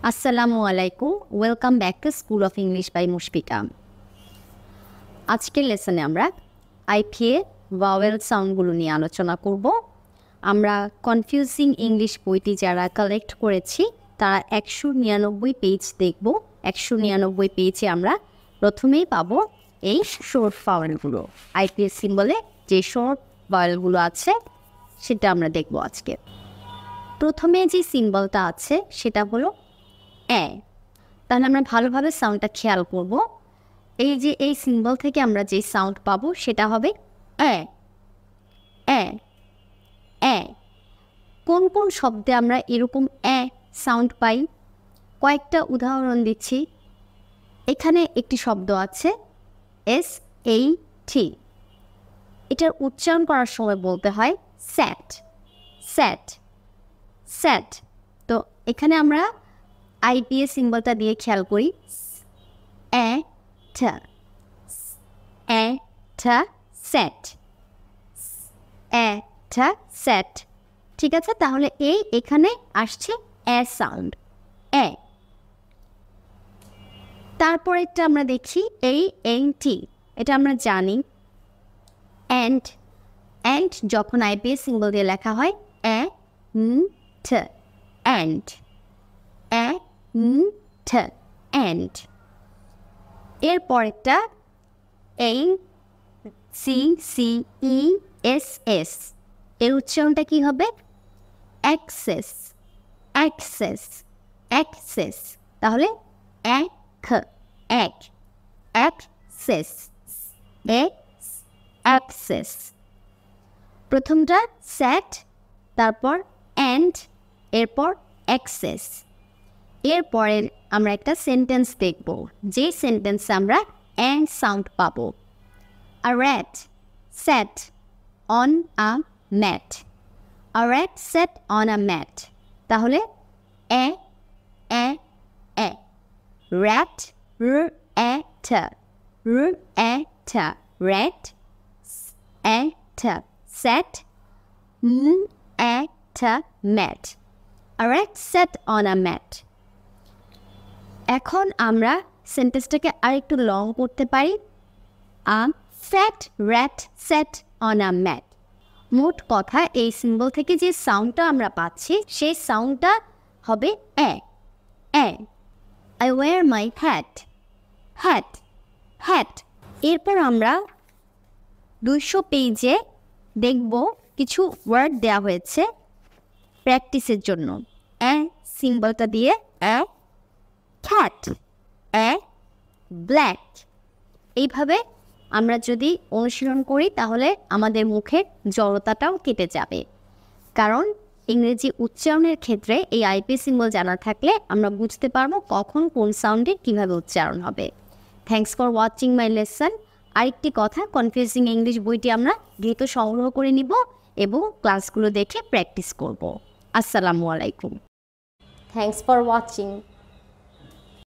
আসসালামু আলাইকুম, welcome back to school of English by Mushfika. আজকের লেসনে আমরা আইপিএ ভাওয়েল সাউন্ডগুলো নিয়ে আলোচনা করব। আমরা কনফিউজিং ইংলিশ বইটি যারা কালেক্ট করেছি তারা 199 পেজ দেখব। 199 পেজে আমরা প্রথমেই পাবো এই শর্ট ভাওয়েলগুলো। আইপিএ সিম্বলে যে শর্ট ভাওয়েলগুলো আছে সেটা আমরা দেখব আজকে। প্রথমে যে সিম্বলটা আছে সেটা হলো এ। তাহলে আমরা ভালোভাবে সাউন্ডটা খেয়াল করব। এই যে এই সিম্বল থেকে আমরা যে সাউন্ড পাবো সেটা হবে এ এ এ। কোন কোন শব্দে আমরা এরকম এ সাউন্ড পাই কয়েকটা উদাহরণ দিচ্ছি। এখানে একটি শব্দ আছে SAT। এটার উচ্চারণ করার সময় বলতে হয় স্যাট স্যাট স্যাট। তো এখানে আমরা আইপিএ সিম্বলটা দিয়ে খেয়াল করি এ টা সেট এ টা সেট। ঠিক আছে, তাহলে এই এখানে আসছে এ সাউন্ড এ। তারপরেরটা আমরা দেখি এই এনটি। এটা আমরা জানি অ্যান্ড অ্যান্ড যখন আইপিএ সিম্বল দিয়ে লেখা হয় এ ট অ্যান্ড এ ট অ্যান্ড। এরপরেরটা এই CCESS। এর উচ্চারণটা কি হবে অ্যাক্সেস অ্যাক্সেস অ্যাক্সেস। তাহলে এক এক অ্যাক্সেস অ্যাক্সেস। প্রথমটা সেট, তারপর অ্যান্ড, এরপর অ্যাক্সেস। এরপরের আমরা একটা সেন্টেন্স দেখব, যে সেন্টেন্সে আমরা অ্যান্ড সাউন্ড পাবো। A rat sat on a mat. A rat sat on a mat. তাহলে এ এ এ rat rat rat rat at sat at mat. A rat sat on a mat. এখন আমরা সেন্টেন্সটাকে আরেকটু লং করতে পারি। A fat rat sat on a mat. মোট কথা এই symbol থেকে যে সাউন্ডটা আমরা পাচ্ছি সেই সাউন্ডটা হবে এ এ। I wear my hat hat hat। এরপর আমরা 200 পেজে দেখব কিছু ওয়ার্ড দেওয়া হয়েছে প্র্যাকটিসের জন্য। এ সিম্বলটা দিয়ে এ cat এ ব্ল্যাক। এইভাবে আমরা যদি অনুশীলন করি তাহলে আমাদের মুখের জড়তাটাও কেটে যাবে। কারণ ইংরেজি উচ্চারণের ক্ষেত্রে এই আইপি সিম্বল জানা থাকলে আমরা বুঝতে পারবো কখন কোন সাউন্ডে কীভাবে উচ্চারণ হবে। Thanks for watching my lesson. আরেকটি কথা, কনফিউজিং ইংলিশ বইটি আমরা দ্রুত সংগ্রহ করে নিব এবং ক্লাসগুলো দেখে প্র্যাকটিস করব। আসসালামু আলাইকুম। Thanks for watching.